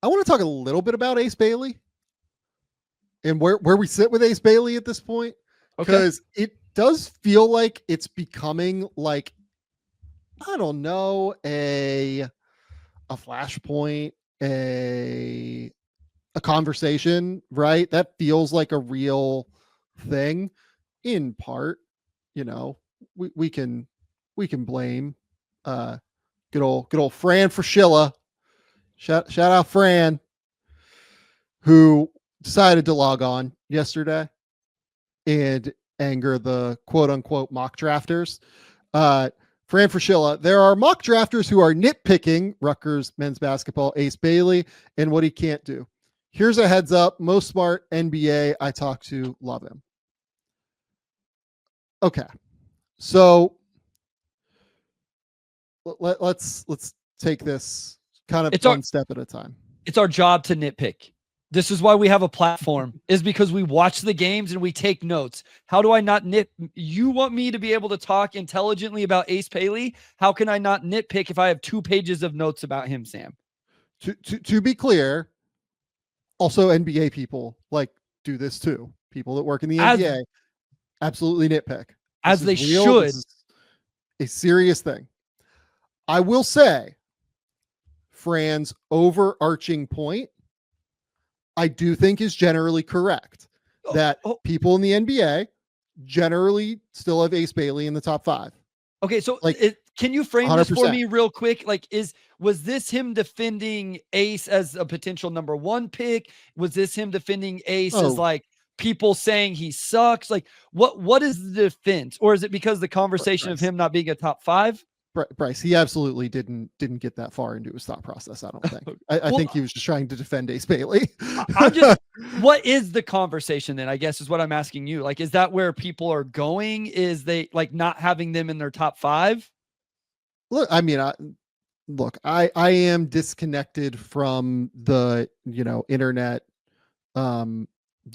I want to talk a little bit about Ace Bailey and where we sit with Ace Bailey at this point, because it does feel like it's becoming like, I don't know, a flashpoint, a conversation, right? That feels like a real thing. In part, we can blame good old Fran Fraschilla. Shout out Fran, who decided to log on yesterday and anger the quote unquote mock drafters. Fran Fraschilla, there are mock drafters who are nitpicking Rutgers men's basketball Ace Bailey and what he can't do. Here's a heads up. Most smart NBA I talk to love him. Okay. So let's take this kind of one step at a time. It's our job to nitpick. This is why we have a platform, is because we watch the games and we take notes. How do I not You want me to be able to talk intelligently about Ace Bailey? How can I not nitpick if I have 2 pages of notes about him, Sam? To be clear, also NBA people do this too. People that work in the NBA absolutely nitpick. As they should. This is a serious thing. I will say, Fran's overarching point, I do think is generally correct. That people in the NBA generally still have Ace Bailey in the top 5. Okay, so can you frame 100%. This for me real quick? Was this him defending Ace as a potential number 1 pick? Was this him defending Ace as people saying he sucks? What is the defense? Or is it because the conversation of him not being a top 5? Bryce, he absolutely didn't get that far into his thought process, I don't think. I think he was just trying to defend Ace Bailey. What is the conversation then, I guess, is what I'm asking you. Is that where people are going? Is they not having them in their top 5? Look, I mean, I am disconnected from the, internet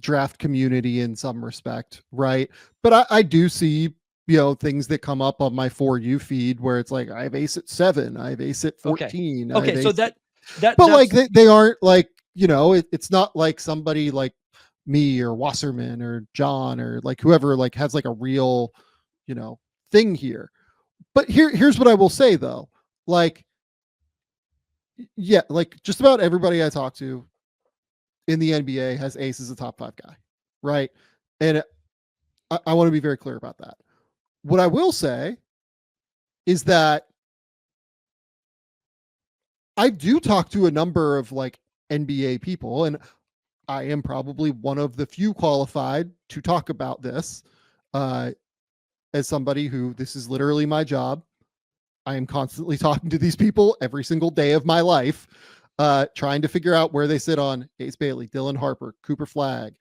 draft community in some respect, right? But I do see things that come up on my For You feed where it's like, I have Ace at 7, I have Ace at 14. Okay, so they aren't it's not like somebody like me or Wasserman or John or whoever has a real, thing here. But here's what I will say though. Just about everybody I talk to in the NBA has Ace as a top 5 guy, right? And I want to be very clear about that. What I will say is that I do talk to a number of NBA people, and I am probably one of the few qualified to talk about this as somebody who this is literally my job. I am constantly talking to these people every single day of my life, trying to figure out where they sit on Ace Bailey, Dylan Harper, Cooper Flagg,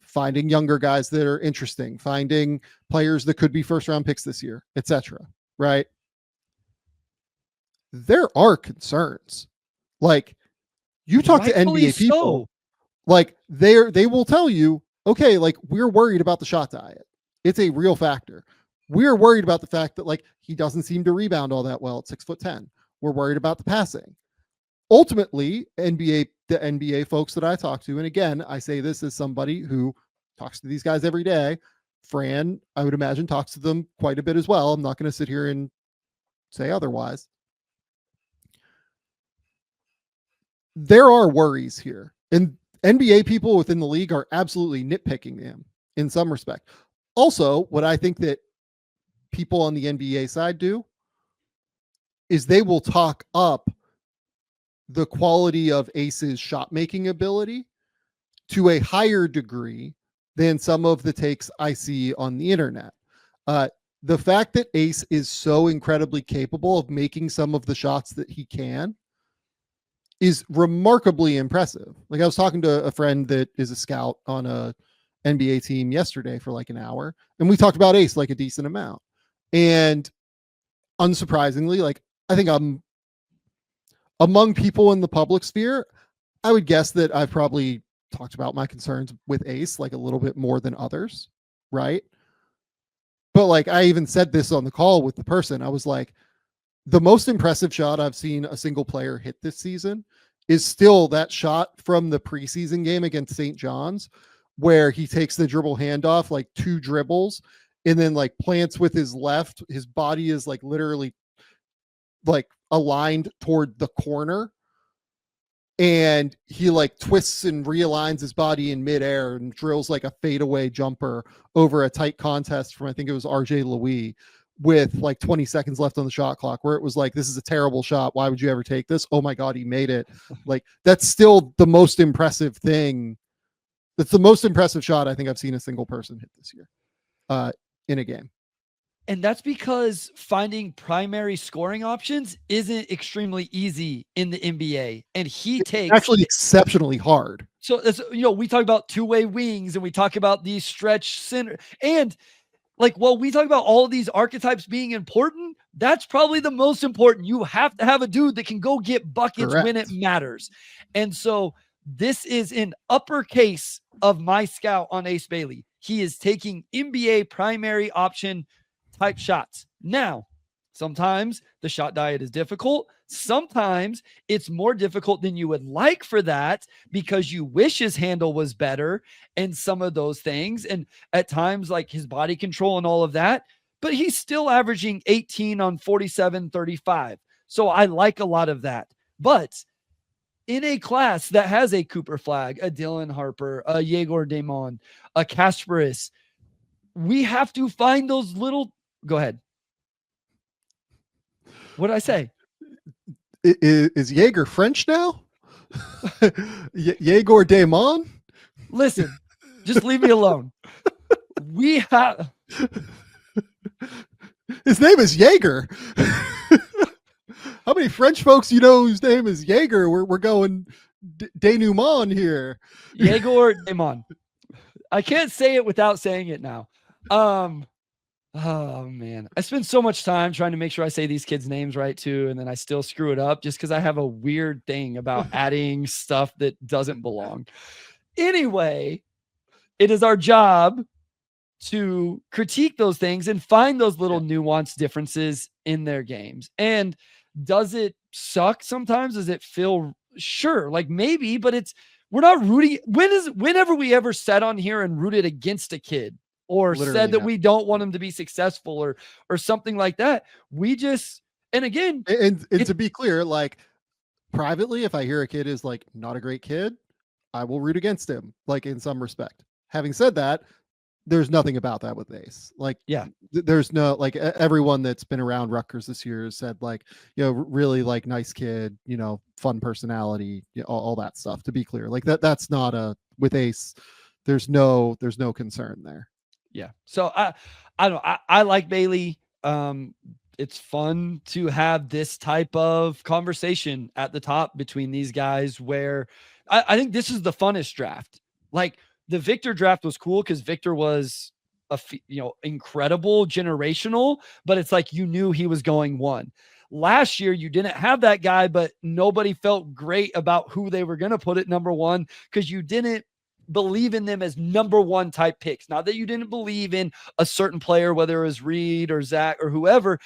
finding younger guys that are interesting, finding players that could be first-round picks this year, etc. Right? There are concerns. You talk to NBA people, they will tell you, okay, we're worried about the shot diet. It's a real factor. We're worried about the fact that he doesn't seem to rebound all that well at 6'10". We're worried about the passing. Ultimately, the NBA folks that I talk to, and again, I say this as somebody who talks to these guys every day. Fran, I would imagine, talks to them quite a bit as well. I'm not going to sit here and say otherwise. There are worries here, and NBA people within the league are absolutely nitpicking him in some respect. Also, what I think that people on the NBA side do is they will talk up the quality of Ace's shot making ability to a higher degree than some of the takes I see on the internet. The fact that Ace is so incredibly capable of making some of the shots that he can is remarkably impressive. I was talking to a friend that is a scout on a NBA team yesterday for an hour, and we talked about Ace a decent amount. And unsurprisingly, I think I'm among people in the public sphere, I would guess that I've probably talked about my concerns with Ace a little bit more than others, right? But I even said this on the call with the person. I was like, the most impressive shot I've seen a single player hit this season is still that shot from the preseason game against St. John's, where he takes the dribble handoff, like 2 dribbles, and then like plants with his left. His body is like literally like aligned toward the corner, and he like twists and realigns his body in midair and drills like a fadeaway jumper over a tight contest from, I think it was RJ Louis, with like 20 seconds left on the shot clock, where it was like, this is a terrible shot. Why would you ever take this? Oh my God, he made it. Like, that's still the most impressive thing. That's the most impressive shot I think I've seen a single person hit this year in a game. And that's because finding primary scoring options isn't extremely easy in the NBA. And he takes actually exceptionally hard. So, we talk about two-way wings and we talk about these stretch center, and like, well, we talk about all of these archetypes being important. That's probably the most important. You have to have a dude that can go get buckets when it matters. And so this is an uppercase of my scout on Ace Bailey. He is taking NBA primary option type shots. Now, sometimes the shot diet is difficult. Sometimes it's more difficult than you would like for that because you wish his handle was better and some of those things. And at times, like his body control and all of that, but he's still averaging 18 on 47, 35. So I like a lot of that. But in a class that has a Cooper Flag, a Dylan Harper, a Yegor Damon, a Kasparis, we have to find those little. Go ahead. What did I say? Is Jaeger French now? Yegor Damon? Listen, just leave me alone. We have. His name is Jaeger. How many French folks you know whose name is Jaeger? We're going denouement here. Yegor Damon. I can't say it without saying it now. Oh man, I spend so much time trying to make sure I say these kids' names right too, and then I still screw it up just because I have a weird thing about adding stuff that doesn't belong. Anyway, it is our job to critique those things and find those little nuanced differences in their games. And does it suck sometimes? Does it feel sure? Like maybe, but we're not rooting. Whenever we ever sat on here and rooted against a kid or literally said that we don't want them to be successful or something like that, we just, and again, and to be clear, like privately, if I hear a kid is like not a great kid, I will root against him, like in some respect. Having said that, there's nothing about that with Ace. Like, there's no, like everyone that's been around Rutgers this year has said like, really like nice kid, fun personality, all that stuff, to be clear. Like that's not with Ace, there's no concern there. Yeah. So I like Bailey. It's fun to have this type of conversation at the top between these guys where I think this is the funnest draft. Like, the Victor draft was cool because Victor was incredible, generational, but it's like you knew he was going 1. Last year, you didn't have that guy, but nobody felt great about who they were going to put at number 1 because you didn't believe in them as number 1 type picks. Not that you didn't believe in a certain player, whether it was Reed or Zach or whoever,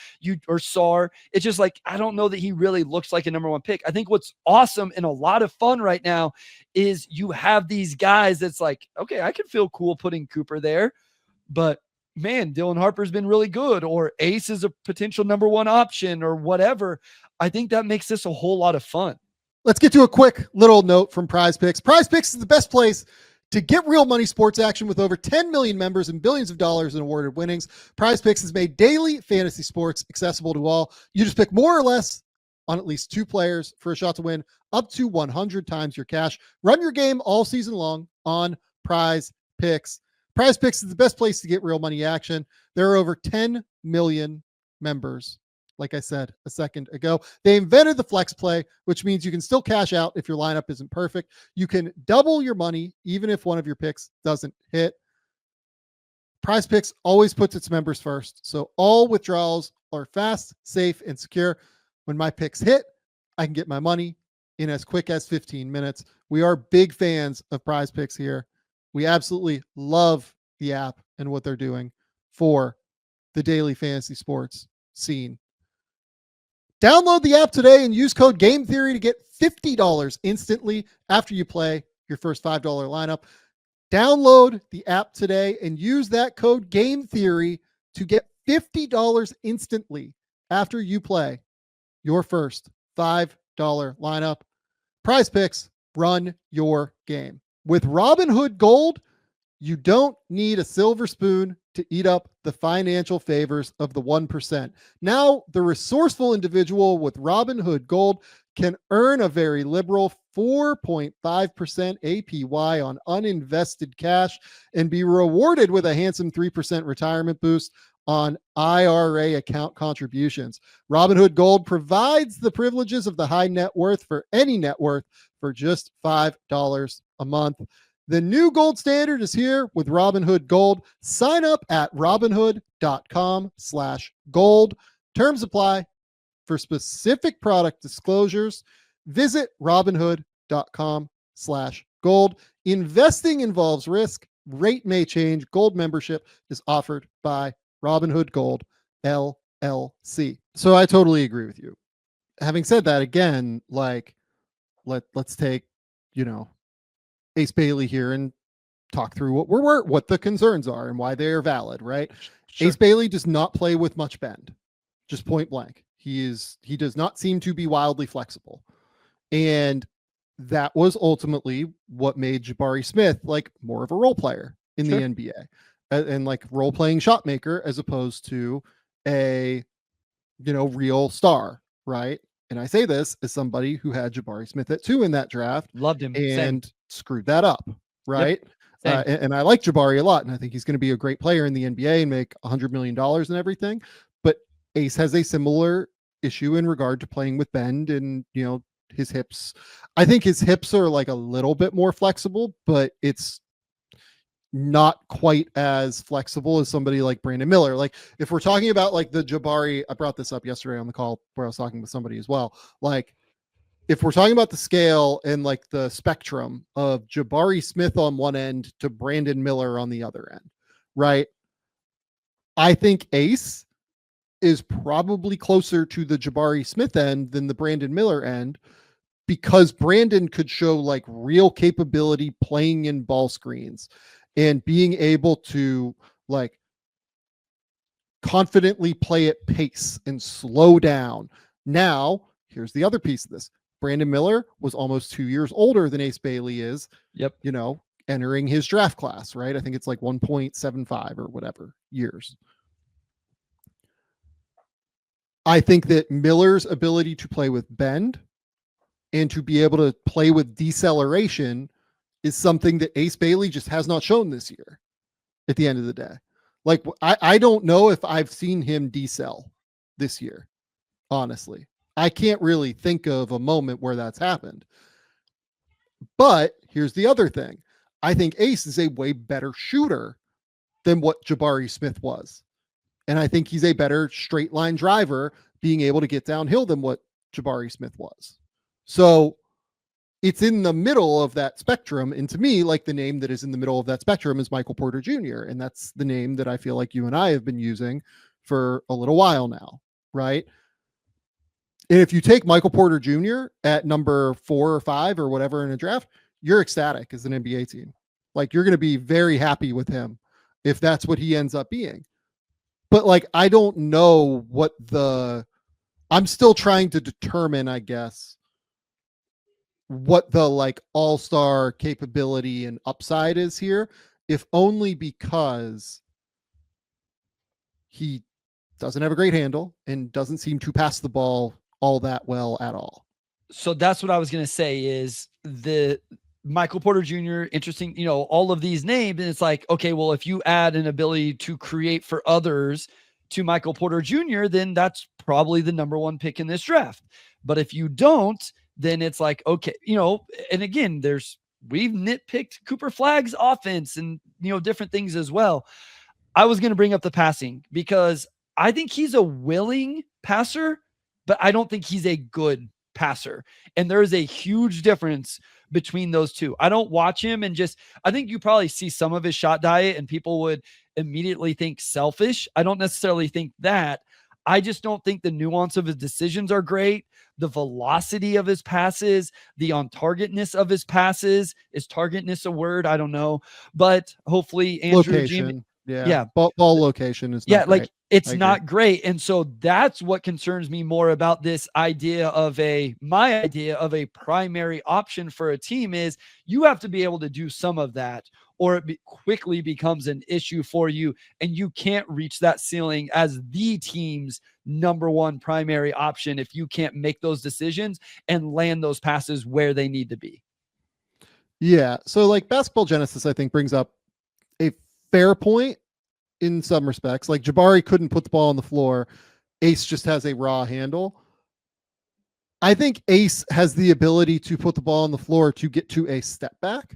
or Sar. It's just like, I don't know that he really looks like a number 1 pick. I think what's awesome and a lot of fun right now is you have these guys that's like, okay, I could feel cool putting Cooper there, but man, Dylan Harper's been really good, or Ace is a potential number 1 option or whatever. I think that makes this a whole lot of fun. Let's get to a quick little note from Prize Picks. Prize Picks is the best place to get real money sports action with over 10 million members and billions of dollars in awarded winnings. Prize Picks has made daily fantasy sports accessible to all. You just pick more or less on at least 2 players for a shot to win up to 100 times your cash. Run your game all season long on Prize Picks. Prize Picks is the best place to get real money action. There are over 10 million members. Like I said a second ago, they invented the flex play, which means you can still cash out if your lineup isn't perfect. You can double your money even if one of your picks doesn't hit. Prize Picks always puts its members first, so all withdrawals are fast, safe, and secure. When my picks hit, I can get my money in as quick as 15 minutes. We are big fans of Prize Picks here. We absolutely love the app and what they're doing for the daily fantasy sports scene. Download the app today and use code GAMETHEORY to get $50 instantly after you play your first $5 lineup. Download the app today and use that code Game Theory to get $50 instantly after you play your first $5 lineup. Prize Picks, run your game. With Robinhood Gold, you don't need a silver spoon to eat up the financial favors of the 1%. Now, the resourceful individual with Robinhood Gold can earn a very liberal 4.5% APY on uninvested cash and be rewarded with a handsome 3% retirement boost on IRA account contributions. Robinhood Gold provides the privileges of the high net worth for any net worth for just $5 a month. The new gold standard is here with Robinhood Gold. Sign up at robinhood.com/gold. Terms apply. For specific product disclosures, visit robinhood.com/gold. Investing involves risk. Rate may change. Gold membership is offered by Robinhood Gold LLC. So I totally agree with you. Having said that, again, like let's take, Ace Bailey here and talk through what the concerns are and why they are valid, right? Sure. Ace Bailey does not play with much bend, just point blank. He does not seem to be wildly flexible. And that was ultimately what made Jabari Smith like more of a role player in the NBA and like role playing shot maker as opposed to a, real star, right? And I say this as somebody who had Jabari Smith at 2 in that draft. Loved him. And screwed that up, right? Yep. And I like Jabari a lot, and I think he's going to be a great player in the NBA and make $100 million and everything. But Ace has a similar issue in regard to playing with bend and, his hips. I think his hips are like a little bit more flexible, but it's not quite as flexible as somebody like Brandon Miller. Like if we're talking about like the Jabari, I brought this up yesterday on the call where I was talking with somebody as well. Like if we're talking about the scale and like the spectrum of Jabari Smith on one end to Brandon Miller on the other end, right? I think Ace is probably closer to the Jabari Smith end than the Brandon Miller end, because Brandon could show like real capability playing in ball screens and being able to like confidently play at pace and slow down. Now, here's the other piece of this. Brandon Miller was almost 2 years older than Ace Bailey is. Yep. Entering his draft class, right? I think it's like 1.75 or whatever years. I think that Miller's ability to play with bend and to be able to play with deceleration is something that Ace Bailey just has not shown this year at the end of the day. Like, I don't know if I've seen him decel this year, honestly. I can't really think of a moment where that's happened. But here's the other thing. I think Ace is a way better shooter than what Jabari Smith was. And I think he's a better straight line driver being able to get downhill than what Jabari Smith was. So it's in the middle of that spectrum. And to me, like the name that is in the middle of that spectrum is Michael Porter Jr. And that's the name that I feel like you and I have been using for a little while now, right? And if you take Michael Porter Jr. at number 4 or 5 or whatever in a draft, you're ecstatic as an NBA team. Like you're going to be very happy with him if that's what he ends up being. But like, I don't know I'm still trying to determine, I guess, what the like all-star capability and upside is here, if only because he doesn't have a great handle and doesn't seem to pass the ball all that well at all. So that's what I was going to say is the Michael Porter Jr., interesting, all of these names. And it's like, okay, well, if you add an ability to create for others to Michael Porter Jr., then that's probably the number 1 pick in this draft. But if you don't, then it's like, okay, and again, we've nitpicked Cooper Flagg's offense and, different things as well. I was going to bring up the passing because I think he's a willing passer, but I don't think he's a good passer. And there is a huge difference between those two. I don't watch him and I think you probably see some of his shot diet and people would immediately think selfish. I don't necessarily think that. I just don't think the nuance of his decisions are great. The velocity of his passes, the on targetness of his passes. Is targetness a word? I don't know. But hopefully, Andrew, Jimmy, Location. Yeah. yeah, Ball location is yeah, not like great. it's not great. And so that's what concerns me more about this idea of my idea of a primary option for a team is you have to be able to do some of that, or it quickly becomes an issue for you. And you can't reach that ceiling as the team's number one primary option if you can't make those decisions and land those passes where they need to be. Yeah. So like Basketball Genesis, I think brings up a fair point in some respects. Like Jabari couldn't put the ball on the floor. Ace just has a raw handle. I think Ace has the ability to put the ball on the floor to get to a step back.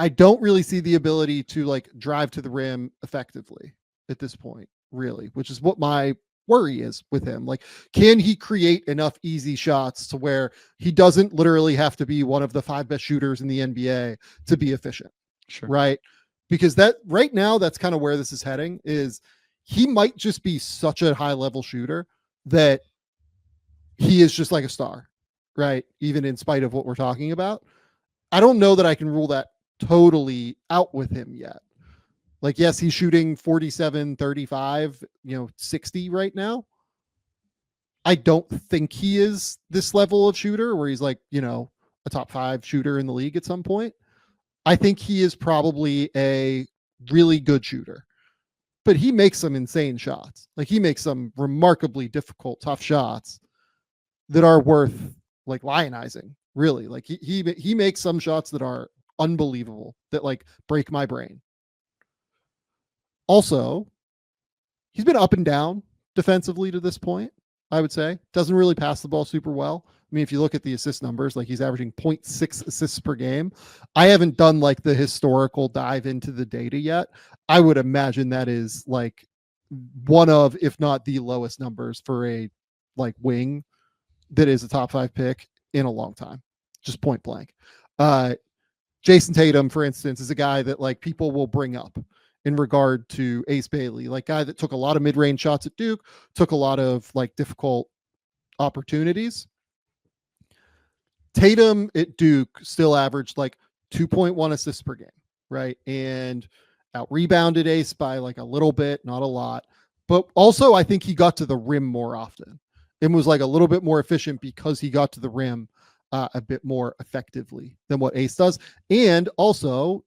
I don't really see the ability to like drive to the rim effectively at this point, really, which is what my worry is with him. Like, can he create enough easy shots to where he doesn't literally have to be one of the 5 best shooters in the NBA to be efficient? Sure. Right. Because that right now, that's kind of where this is heading, is he might just be such a high level shooter that he is just like a star, right? Even in spite of what we're talking about. I don't know that I can rule that totally out with him yet. Like, yes, he's shooting 47, 35, 60 right now. I don't think he is this level of shooter where he's like, a top 5 shooter in the league at some point. I think he is probably a really good shooter, but he makes some insane shots. Like, he makes some remarkably difficult, tough shots that are worth like lionizing, really. Like he makes some shots that are unbelievable, that like break my brain. Also, he's been up and down defensively to this point, I would say. Doesn't really pass the ball super well. I mean, if you look at the assist numbers, like he's averaging 0.6 assists per game. I haven't done like the historical dive into the data yet. I would imagine that is like one of, if not the lowest numbers for a like wing that is a top 5 pick in a long time, just point blank. Jason Tatum, for instance, is a guy that like people will bring up in regard to Ace Bailey, like guy that took a lot of mid-range shots at Duke, took a lot of like difficult opportunities. Tatum at Duke still averaged like 2.1 assists per game, right? And out rebounded Ace by like a little bit, not a lot. But also, I think he got to the rim more often and was like a little bit more efficient because he got to the rim a bit more effectively than what Ace does. And also,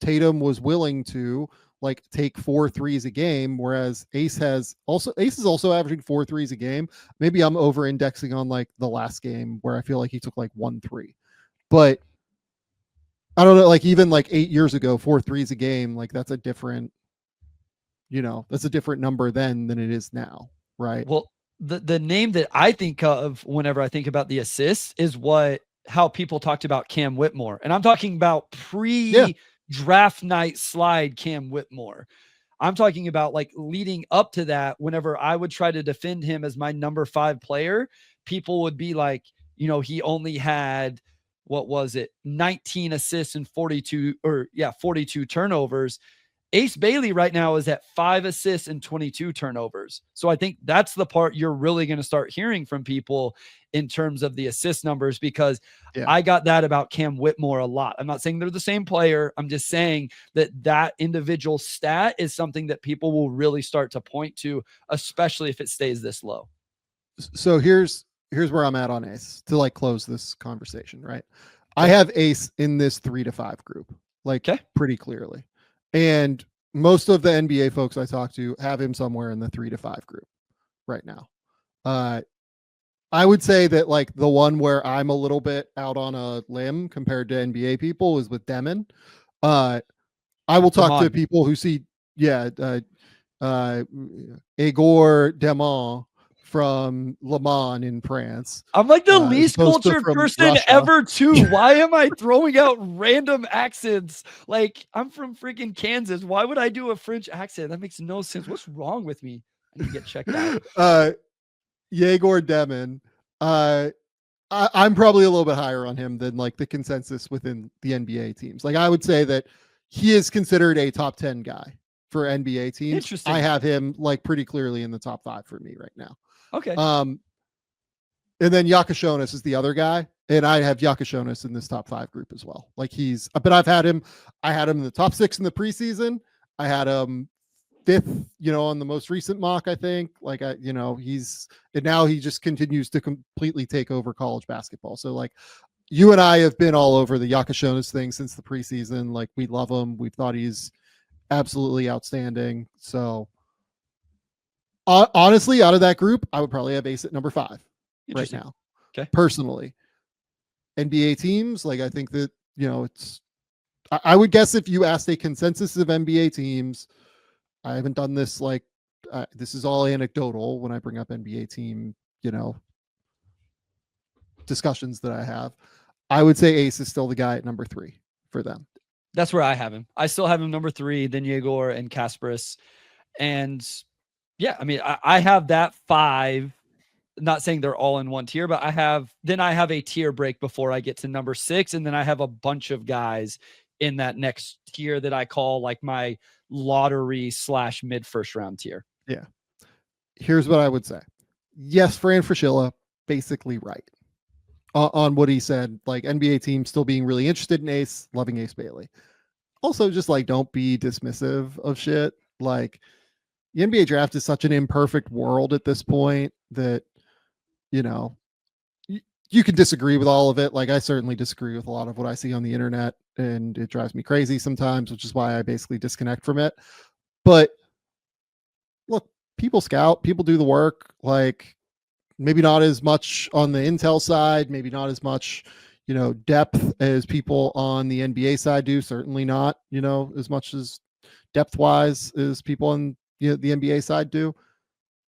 Tatum was willing to like take 4 threes a game, whereas Ace is also averaging 4 threes a game. Maybe I'm over indexing on like the last game where I feel like he took like 1 3, but I don't know, like even like 8 years ago, 4 threes a game, like that's a different, that's a different number then than it is now, right? Well, the name that I think of whenever I think about the assists is how people talked about Cam Whitmore. And I'm talking about pre-draft night slide Cam Whitmore. I'm talking about like leading up to that, whenever I would try to defend him as my number 5 player, people would be like, he only had, what was it, 19 assists and 42 turnovers. Ace Bailey right now is at 5 assists and 22 turnovers. So I think that's the part you're really going to start hearing from people in terms of the assist numbers, because I got that about Cam Whitmore a lot. I'm not saying they're the same player. I'm just saying that individual stat is something that people will really start to point to, especially if it stays this low. So here's where I'm at on Ace to like close this conversation, right? I have Ace in this 3 to 5 group, like pretty clearly. And most of the NBA folks I talk to have him somewhere in the 3 to 5 group right now. I would say that like the one where I'm a little bit out on a limb compared to NBA people is with Demon. I will talk to people who see, Igor Demon from Le Mans in France. I'm like the least cultured person ever too. Why am I throwing out random accents? Like, I'm from freaking Kansas. Why would I do a French accent? That makes no sense. What's wrong with me? I need to get checked out. Yegor Demon. I'm probably a little bit higher on him than like the consensus within the NBA teams. Like, I would say that he is considered a top 10 guy for NBA teams. Interesting. I have him like pretty clearly in the top 5 for me right now. Okay. And then Yakashonis is the other guy, and I have Yakashonis in this top 5 group as well. Like but I had him in the top 6 in the preseason. I had him 5th, on the most recent mock, I think. Like and now he just continues to completely take over college basketball. So like you and I have been all over the Yakashonis thing since the preseason. Like we love him. We thought he's absolutely outstanding. So honestly, out of that group, I would probably have Ace at number 5 right now. Okay. Personally, NBA teams, like I think that, I would guess if you asked a consensus of NBA teams, I haven't done this, like this is all anecdotal when I bring up NBA team, discussions that I have. I would say Ace is still the guy at number 3 for them. That's where I have him. I still have him number 3, then Yegor and Kasparis. And yeah, I mean, I have that 5. Not saying they're all in one tier, but I have a tier break before I get to number 6. And then I have a bunch of guys in that next tier that I call like my lottery / mid first round tier. Yeah. Here's what I would say. Yes, Fran Fraschilla, basically right on what he said. Like NBA team still being really interested in Ace, loving Ace Bailey. Also, just like don't be dismissive of shit. Like the NBA draft is such an imperfect world at this point that, you can disagree with all of it. Like I certainly disagree with a lot of what I see on the internet, and it drives me crazy sometimes, which is why I basically disconnect from it. But look, people scout, people do the work. Like maybe not as much on the intel side, maybe not as much, depth as people on the NBA side do. Certainly not, as much as depth wise as people on the NBA side do.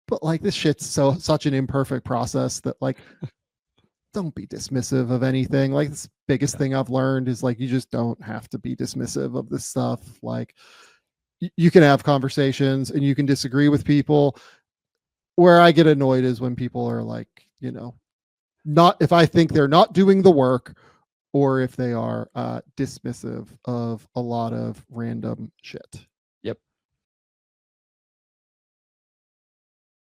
But like this shit's such an imperfect process that like don't be dismissive of anything. Like the biggest thing I've learned is like you just don't have to be dismissive of this stuff. Like you can have conversations and you can disagree with people. Where I get annoyed is when people are like, not if I think they're not doing the work or if they are dismissive of a lot of random shit.